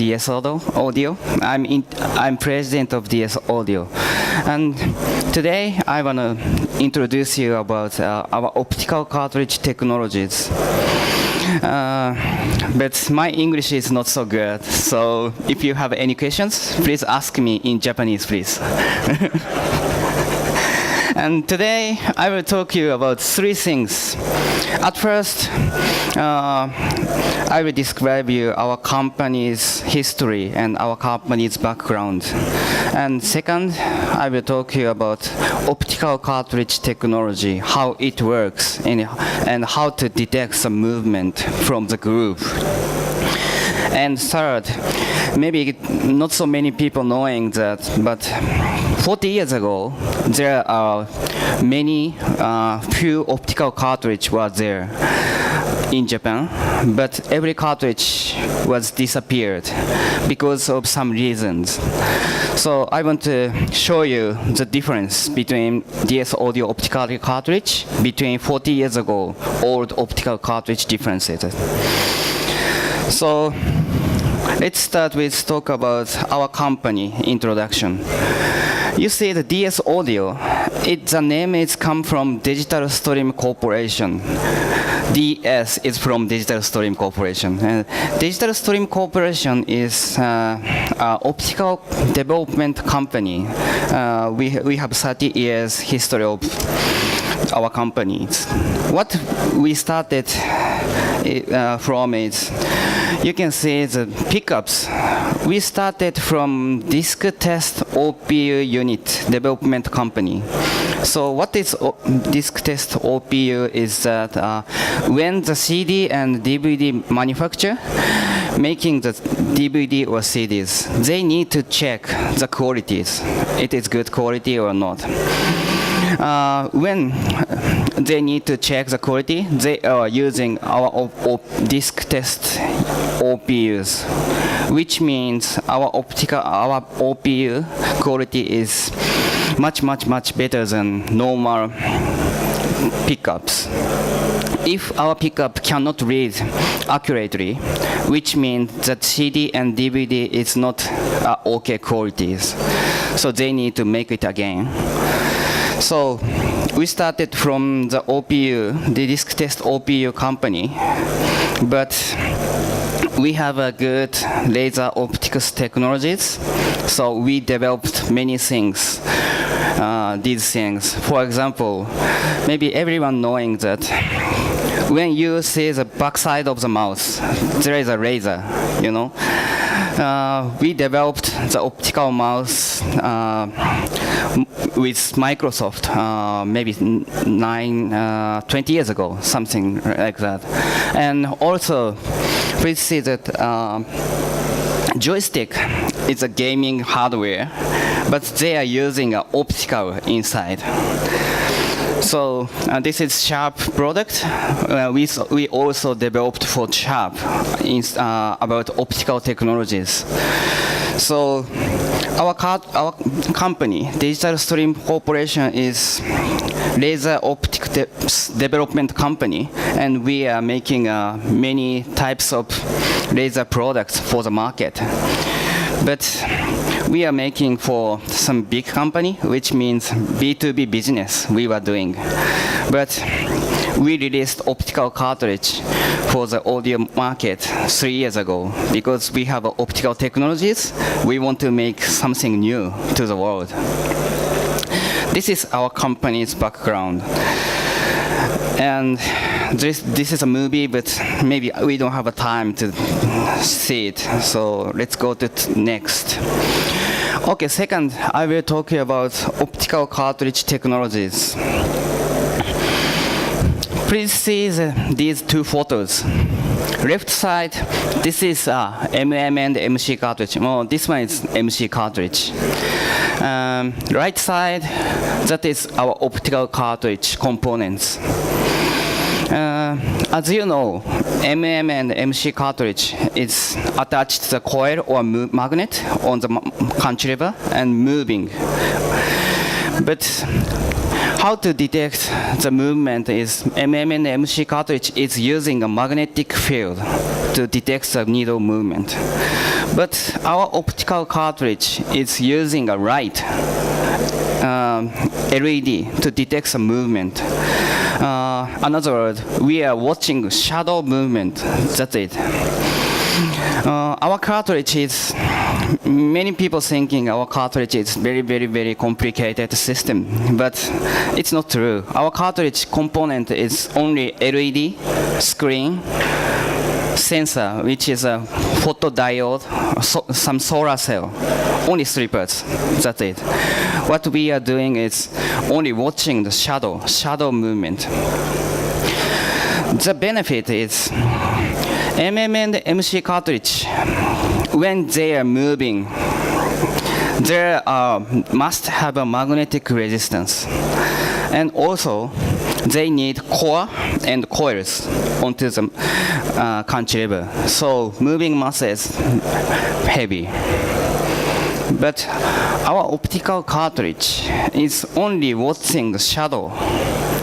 DS Audio. I'm president of DS Audio, and today I want to introduce you about our optical cartridge technologies. But my English is not so good, so if you have any questions, please ask me in Japanese, please. And today I will talk to you about three things. At first, I will describe you our company's history and our company's background. And second, I will talk to you about optical cartridge technology, how it works, and how to detect some movement from the group. And third, maybe not so many people knowing that, but 40 years ago, there are many few optical cartridge were there in Japan, but every cartridge was disappeared because of some reasons. So I want to show you the difference between DS Audio optical cartridge between 40 years ago, old optical cartridge differences. So let's start with talk about our company introduction. You see the DS Audio, the name is come from Digital Stream Corporation. DS is from Digital Stream Corporation. And Digital Stream Corporation is an optical development company. We have 30 years history of our companies. What we started from is, you can see the pickups. We started from disk test OPU unit development company. So what is disk test OPU is that when the CD and DVD manufacturer making the DVD or CDs, they need to check the qualities. It is good quality or not. When they need to check the quality, they are using our disk test OPUs, which means our OPU quality is much better than normal pickups. If our pickup cannot read accurately, which means that CD and DVD is not okay qualities, so they need to make it again. So we started from the OPU, the disk test OPU company, but we have a good laser optics technologies, so we developed many things. These things, for example, maybe everyone knowing that when you see the backside of the mouse, there is a laser, you know. We developed the optical mouse with Microsoft maybe 20 years ago, something like that. And also, please see that joystick is a gaming hardware, but they are using an optical inside. So this is Sharp product. We also developed for Sharp about optical technologies. So our company, Digital Stream Corporation, is laser optics development company, and we are making many types of laser products for the market. But we are making for some big company, which means B2B business we were doing. But we released optical cartridge for the audio market 3 years ago because we have optical technologies. We want to make something new to the world. This is our company's background. And this is a movie, but maybe we don't have a time to see it. So let's go to next. Okay, second, I will talk about optical cartridge technologies. Please see these two photos. Left side, this is MM and MC cartridge. Oh, this one is MC cartridge. Right side, that is our optical cartridge components. As you know, MM and MC cartridge is attached to the coil or magnet on the cantilever and moving. But how to detect the movement is MM and MC cartridge is using a magnetic field to detect the needle movement. But our optical cartridge is using a light LED to detect a movement. Another word, we are watching shadow movement. That's it. Our cartridge is, many people thinking our cartridge is very complicated system, but it's not true. Our cartridge component is only LED, screen, sensor, which is a photodiode, some solar cell. Only 3 parts. That's it. What we are doing is only watching the shadow movement. The benefit is MM and MC cartridge, when they are moving, they must have a magnetic resistance. And also, they need core and coils onto the cantilever. So moving mass is heavy. But our optical cartridge is only watching the shadow.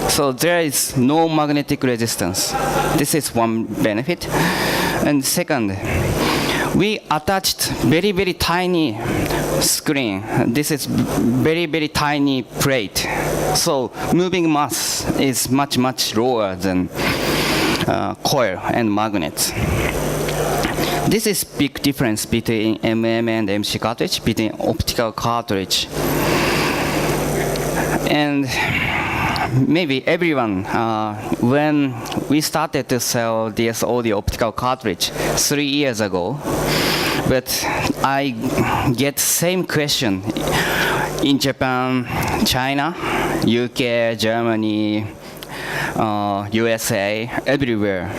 So there is no magnetic resistance. This is one benefit. And second, we attached very tiny screen. This is very tiny plate. So moving mass is much lower than coil and magnets. This is big difference between MM and MC cartridge, between optical cartridge. And maybe everyone, when we started to sell DS audio optical cartridge 3 years ago, but I get same question in Japan, China, UK, Germany, USA, everywhere.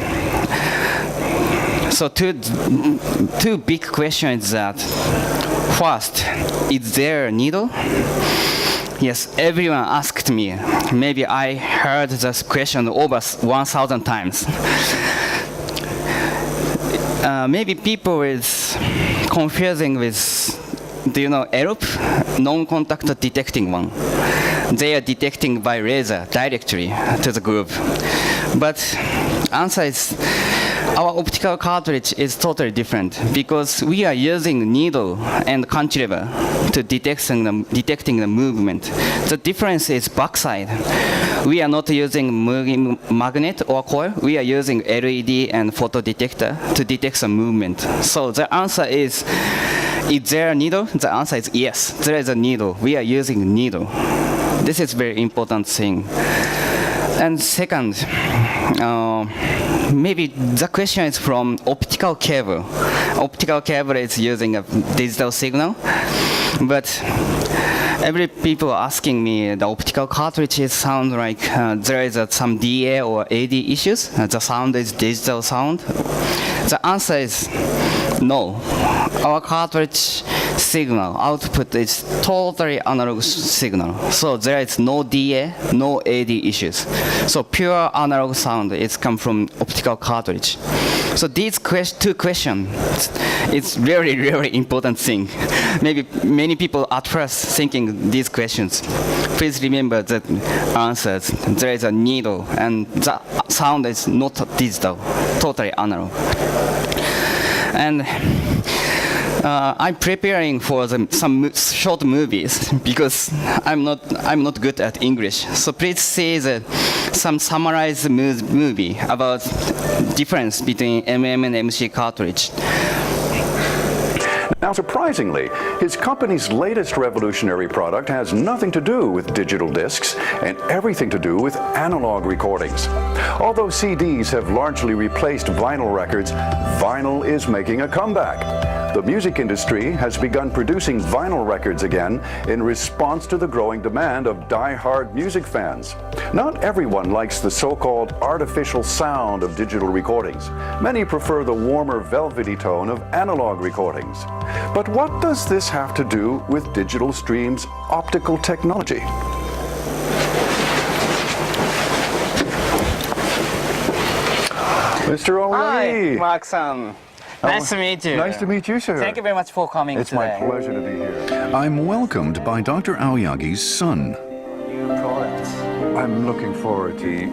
So two big questions that, first, is there a needle? Yes, everyone asked me. Maybe I heard this question over 1,000 times. Maybe people is confusing with, do you know ELP? Non-contact detecting one. They are detecting by laser directly to the groove. But answer is, our optical cartridge is totally different because we are using needle and cantilever to detecting the movement. The difference is backside. We are not using moving magnet or coil. We are using LED and photodetector to detect the movement. So the answer is there a needle? The answer is yes, there is a needle. We are using needle. This is very important thing. And second, maybe the question is from optical cable. Optical cable is using a digital signal, but every people asking me the optical cartridges sound like there is some DA or AD issues. The sound is digital sound. The answer is no. Our cartridge signal output is totally analog signal. So there is no DA, no AD issues. So pure analog sound is come from optical cartridge. So these two questions, it's really important thing. Maybe many people at first thinking these questions. Please remember the answers. There is a needle and the sound is not digital, totally analog. And I'm preparing for some short movies because I'm not good at English. So please see some summarized movie about difference between MM and MC cartridge. Now, surprisingly, his company's latest revolutionary product has nothing to do with digital discs and everything to do with analog recordings. Although CDs have largely replaced vinyl records, vinyl is making a comeback. The music industry has begun producing vinyl records again in response to the growing demand of die-hard music fans. Not everyone likes the so-called artificial sound of digital recordings. Many prefer the warmer, velvety tone of analog recordings. But what does this have to do with Digital Stream's optical technology? Mr. Aoyagi. Hi, Mark-san. Nice to meet you. Nice to meet you, sir. Thank you very much for coming It's today. my pleasure to be here. I'm welcomed by Dr. Aoyagi's son. New products. I'm looking forward to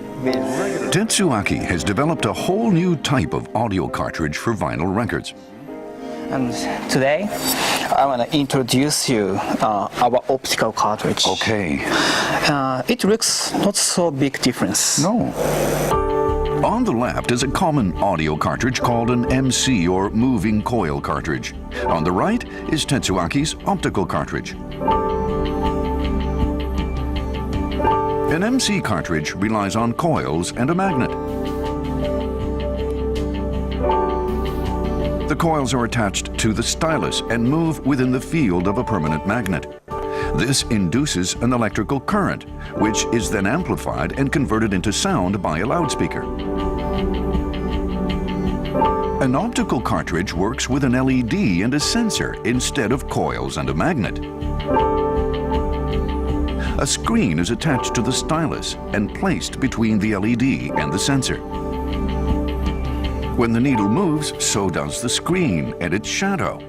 Tetsuaki has developed a whole new type of audio cartridge for vinyl records. And today I want to introduce you our optical cartridge. Okay. It looks not so big difference. No. On the left is a common audio cartridge called an MC or moving coil cartridge. On the right is Tetsuaki's optical cartridge. An MC cartridge relies on coils and a magnet. The coils are attached to the stylus and move within the field of a permanent magnet. This induces an electrical current, which is then amplified and converted into sound by a loudspeaker. An optical cartridge works with an LED and a sensor instead of coils and a magnet. A screen is attached to the stylus and placed between the LED and the sensor. When the needle moves, so does the screen and its shadow.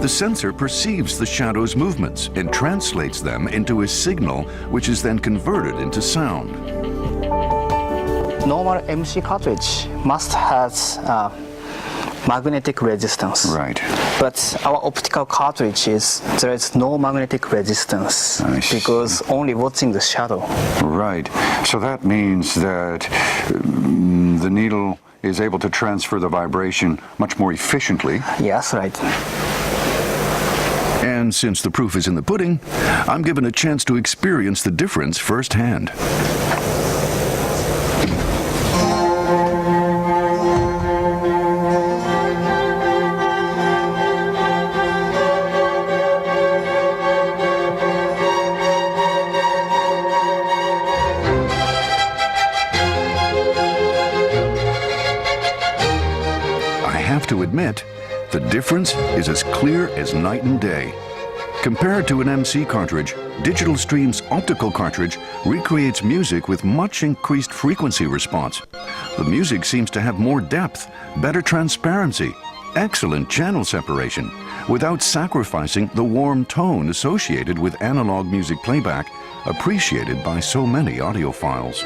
The sensor perceives the shadow's movements and translates them into a signal, which is then converted into sound. Normal MC cartridge must have magnetic resistance. Right. But our optical cartridge there is no magnetic resistance because only watching the shadow. Right. So that means that the needle is able to transfer the vibration much more efficiently. Yes, right. And since the proof is in the pudding, I'm given a chance to experience the difference firsthand. To admit, the difference is as clear as night and day. Compared to an MC cartridge, Digital Stream's optical cartridge recreates music with much increased frequency response. The music seems to have more depth, better transparency, excellent channel separation, without sacrificing the warm tone associated with analog music playback, appreciated by so many audiophiles.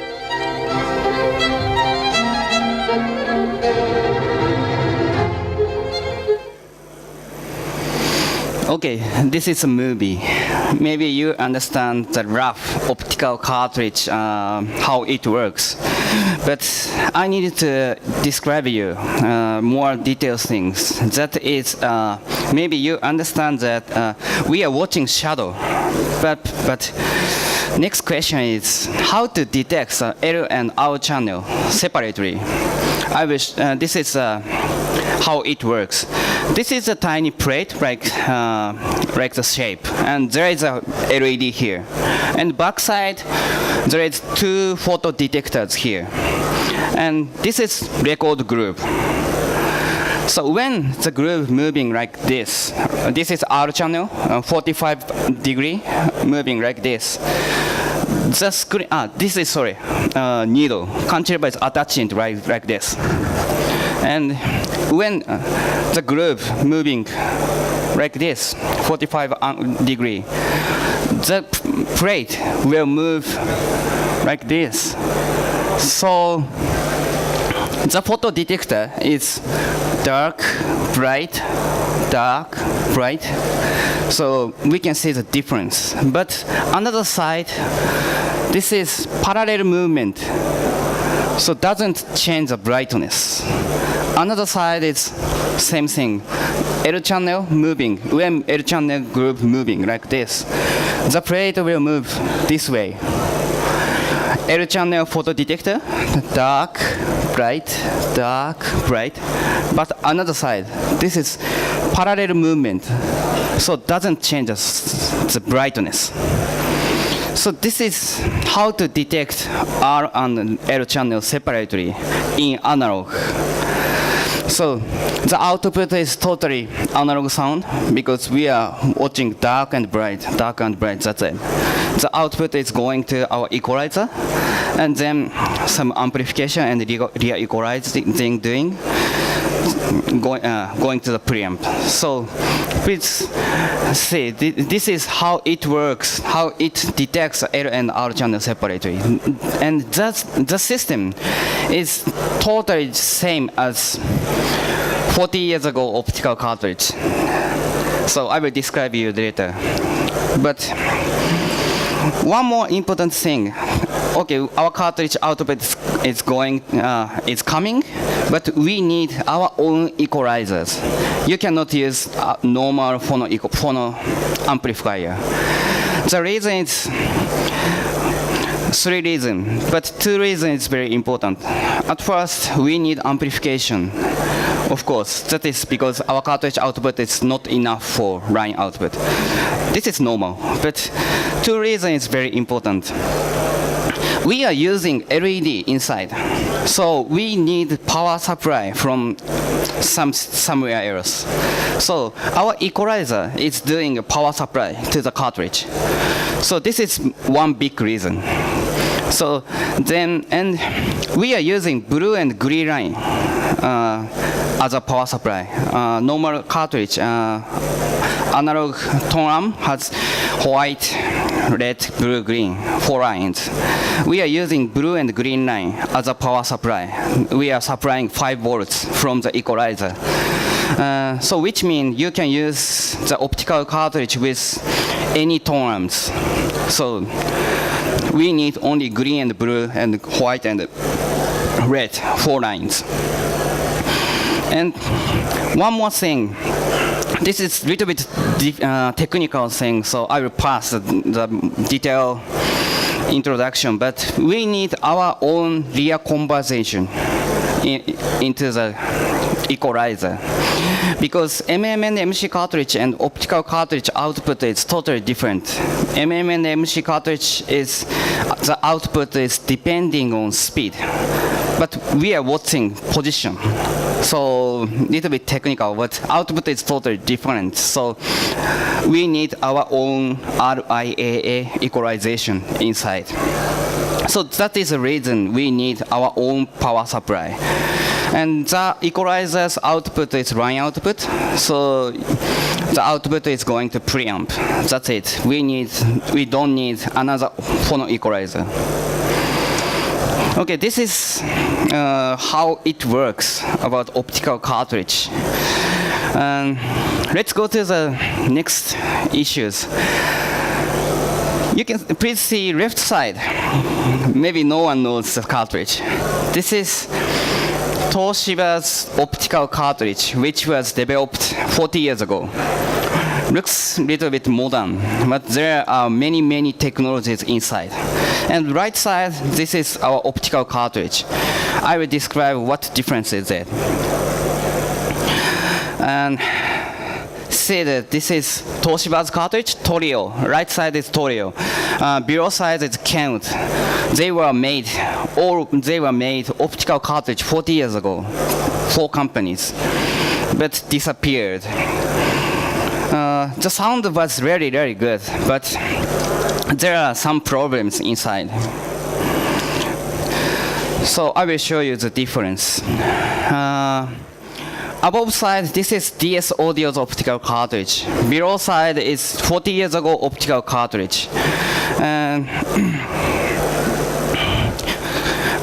Okay, this is a movie. Maybe you understand the rough optical cartridge, how it works. But I need to describe you more detailed things. That is, maybe you understand that we are watching shadow. But next question is how to detect L and R channel separately. I wish this is how it works. This is a tiny plate like the shape, and there is a LED here. And backside, there is two photo detectors here. And this is record group. So when the groove moving like this is R channel, 45 degree, moving like this. The screen, this is, needle. Cantilever is attaching like this. And when the groove moving like this, 45 degree, the plate will move like this. So the photo detector is dark, bright, dark, bright. So we can see the difference. But another side, this is parallel movement. So doesn't change the brightness. Another side is same thing. L channel moving. When L channel group moving like this, the plate will move this way. L channel photo detector, dark, bright, dark, bright. But another side, this is parallel movement. So doesn't change the brightness. So this is how to detect R and L channel separately in analog. So the output is totally analog sound because we are watching dark and bright, that's it. The output is going to our equalizer and then some amplification and rear equalizing doing. Going to the preamp. So please see, this is how it works, how it detects L and R channel separately. And the system is totally same as 40 years ago optical cartridge. So I will describe you later. But one more important thing. Okay, our cartridge output is coming, but we need our own equalizers. You cannot use a normal phono amplifier. The reason is 3 reasons, but 2 reasons is very important. At first, we need amplification. Of course, that is because our cartridge output is not enough for line output. This is normal, but 2 reasons is very important. We are using LED inside, so we need power supply from somewhere else. So our equalizer is doing a power supply to the cartridge. So this is one big reason. So then, and we are using blue and green line as a power supply. Normal cartridge, analog tone arm has white, red, blue, green, 4 lines. We are using blue and green line as a power supply. We are supplying 5 volts from the equalizer. So which means you can use the optical cartridge with any tone arms. So we need only green and blue and white and red, 4 lines. And one more thing. This is a little bit technical thing, so I will pass the detailed introduction, but we need our own rear conversion into the equalizer. Because MM and MC cartridge and optical cartridge output is totally different. MM and MC cartridge is, the output is depending on speed. But we are watching position. So little bit technical, but output is totally different. So we need our own RIAA equalization inside. So that is the reason we need our own power supply. And the equalizer's output is line output, so the output is going to preamp. That's it. We don't need another phono equalizer. Okay, this is how it works about optical cartridge. Let's go to the next issues. You can please see left side. Maybe no one knows the cartridge. This is Toshiba's optical cartridge, which was developed 40 years ago. Looks a little bit modern, but there are many technologies inside. And right side, this is our optical cartridge. I will describe what difference is there. And see that this is Toshiba's cartridge, Torio. Right side is Torio. Below side is Kenwood. They were made optical cartridge 40 years ago. 4 companies, but disappeared. The sound was really good, but there are some problems inside. So I will show you the difference. Above side, this is DS Audio's optical cartridge. Below side is 40 years ago optical cartridge. And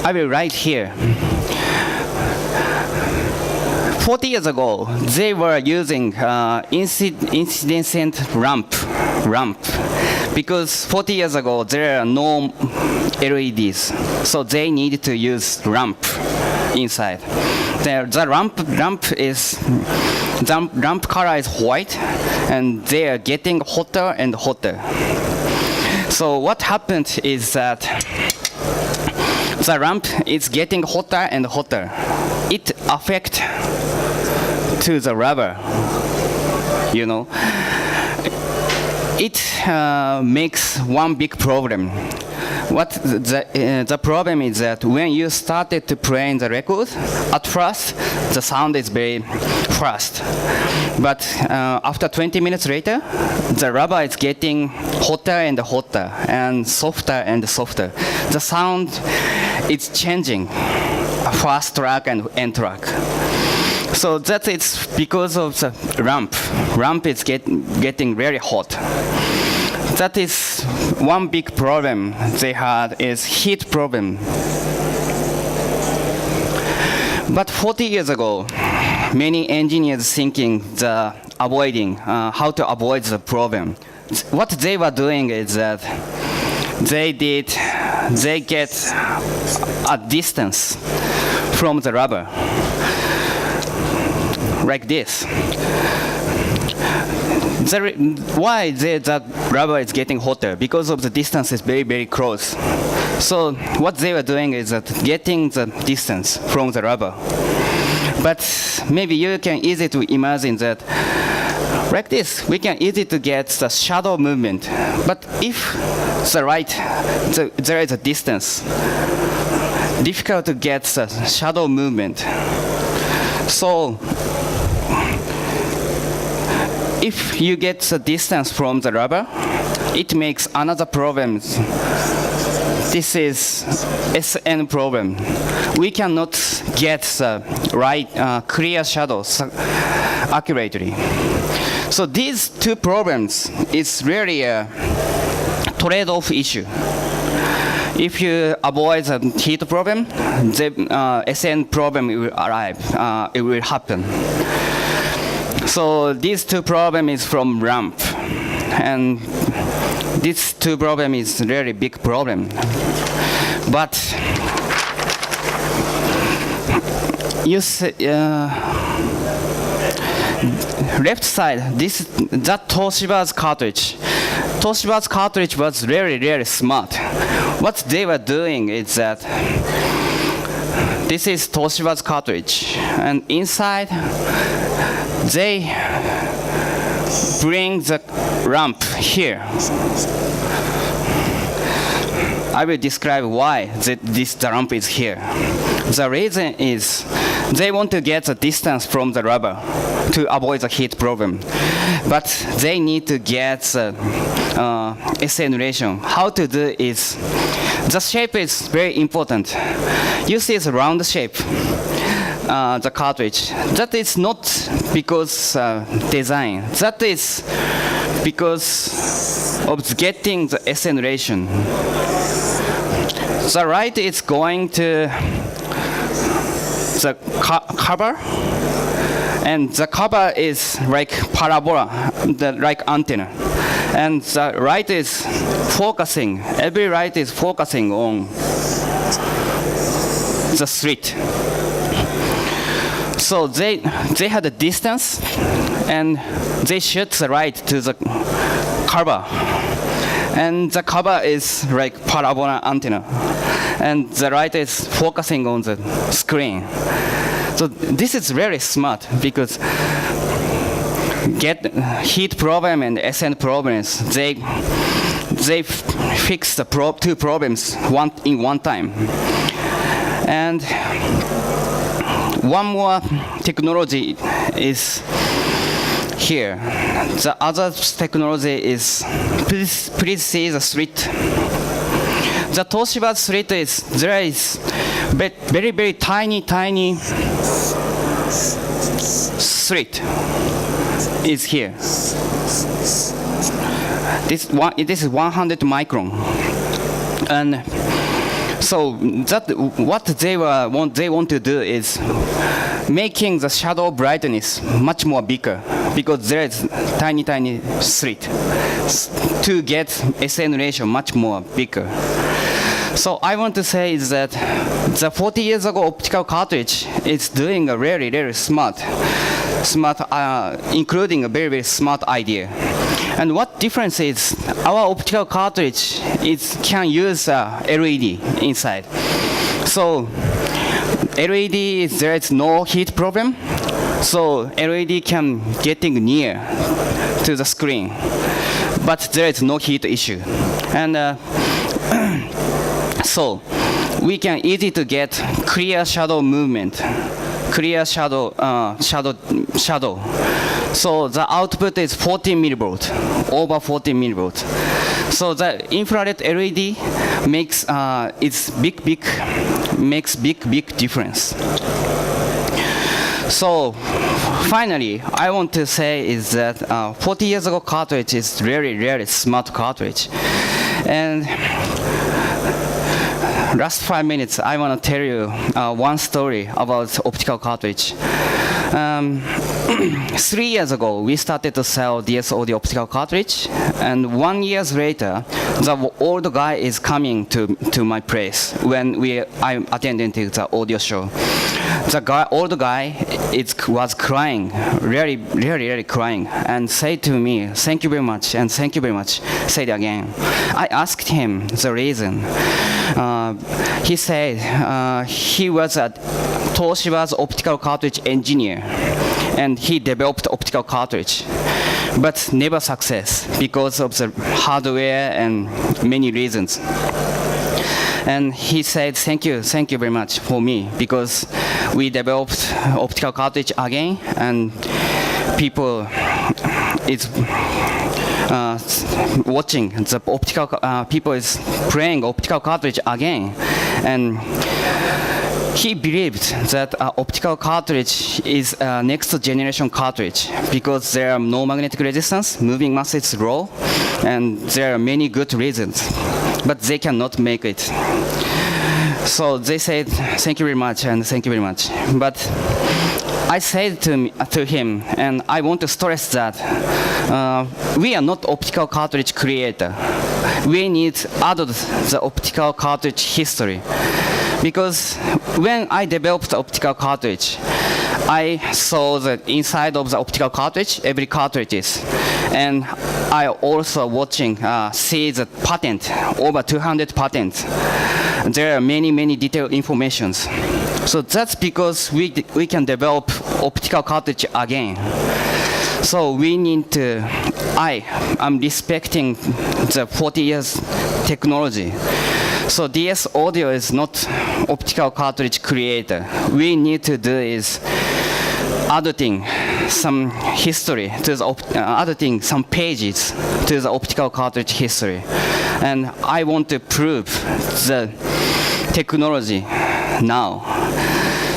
I will write here. 40 years ago, they were using incandescent ramp, because 40 years ago there are no LEDs, so they needed to use ramp inside. The ramp color is white, and they are getting hotter and hotter. So what happened is that the ramp is getting hotter and hotter. It affects to the rubber, you know. It makes one big problem. What the problem is that when you started to play the record, at first the sound is very fast, but after 20 minutes later, the rubber is getting hotter and hotter and softer and softer. The sound is changing, fast track and end track. So that is because of the ramp. Ramp is getting very hot. That is one big problem they had, is heat problem. But 40 years ago, many engineers thinking avoiding how to avoid the problem. What they were doing is that they get a distance from the rubber like this. Why the rubber is getting hotter? Because of the distance is very, very close. So what they were doing is that getting the distance from the rubber. But maybe you can easily to imagine that like this, we can easily to get the shadow movement. But if there is a distance, difficult to get the shadow movement. So if you get the distance from the rubber, it makes another problem. This is SN problem. We cannot get the right clear shadows accurately. So these two problems is really a trade-off issue. If you avoid the heat problem, the SN problem will arrive. It will happen. So these two problems is from ramp, and this two problem is really big problem. But you see, left side, that Toshiba's cartridge. Toshiba's cartridge was really, really smart. What they were doing is that this is Toshiba's cartridge, and inside they bring the ramp here. I will describe why the ramp is here. The reason is they want to get the distance from the rubber to avoid the heat problem. But they need to get the SN relation. How to do is, the shape is very important. You see it's a round shape, the cartridge. That is not because design. That is because of getting the SN relation. The light is going to the cover, and the cover is like parabola, like antenna. And the light is focusing, every light is focusing on the slit. So they had a distance, and they shoot the light to the cover. And the cover is like parabola antenna, and the light is focusing on the screen. So this is very smart because get heat problem and SN problems, they fix the two problems in one time. And one more technology is here. The other technology is, please see the slit. The Toshiba slit there is very, very tiny slit is here. This is 100 micron. And so what they want to do is making the shadow brightness much more bigger, because there is tiny slit to get SN ratio much more bigger. So I want to say is that the 40 years ago optical cartridge is doing a really smart, including a very smart idea. And what difference is our optical cartridge can use LED inside. So LED, there is no heat problem. So LED can getting near to the screen, but there is no heat issue. And so we can easy to get clear shadow movement, clear shadow. So the output is 14 millivolt, over 14 millivolt. So the infrared LED makes makes big difference. So finally, I want to say is that 40 years ago cartridge is really smart cartridge. And last 5 minutes, I want to tell you one story about optical cartridge. 3 years ago, we started to sell DS audio optical cartridge, and 1 year later, the old guy is coming to my place when I'm attending to the audio show. The old guy was crying, really crying, and said to me, "Thank you very much," and "Thank you very much," said again. I asked him the reason. He said he was a Toshiba's optical cartridge engineer, and he developed optical cartridge, but never success because of the hardware and many reasons. And he said, thank you very much for me, because we developed optical cartridge again, and people is watching the optical, people is playing optical cartridge again, and he believed that optical cartridge is a next generation cartridge because there are no magnetic resistance, moving mass is low, and there are many good reasons, but they cannot make it. So they said, thank you very much, and thank you very much. But I said to him, and I want to stress that we are not optical cartridge creator. We need to add the optical cartridge history. Because when I developed the optical cartridge, I saw the inside of the optical cartridge, every cartridges. And I also see the patent, over 200 patents. There are many detailed informations. So that's because we can develop optical cartridge again. So we need to, I'm respecting the 40 years technology. So DS audio is not optical cartridge creator. We need to do is adding some history to the adding some pages to the optical cartridge history, and I want to prove the technology now.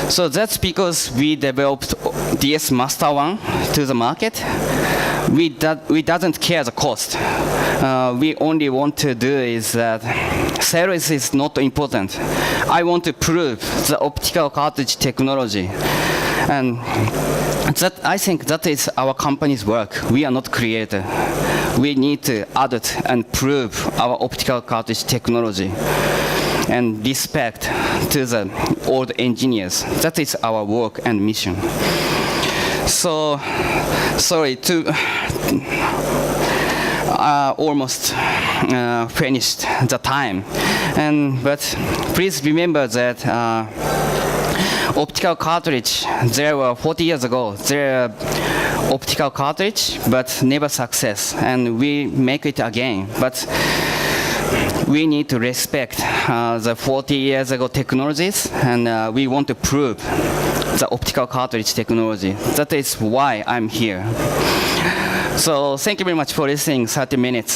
So that's because we developed DS Master 1 to the market. We doesn't care the cost. We only want to do is that sales is not important. I want to prove the optical cartridge technology, and I think that is our company's work. We are not creator. We need to add it and prove our optical cartridge technology and respect to the old engineers. That is our work and mission. So, sorry to almost finished the time, but please remember that optical cartridge, there were 40 years ago, there were optical cartridge, but never success, and we make it again. But we need to respect the 40 years ago technologies, and we want to prove the optical cartridge technology. That is why I'm here. So thank you very much for listening 30 minutes.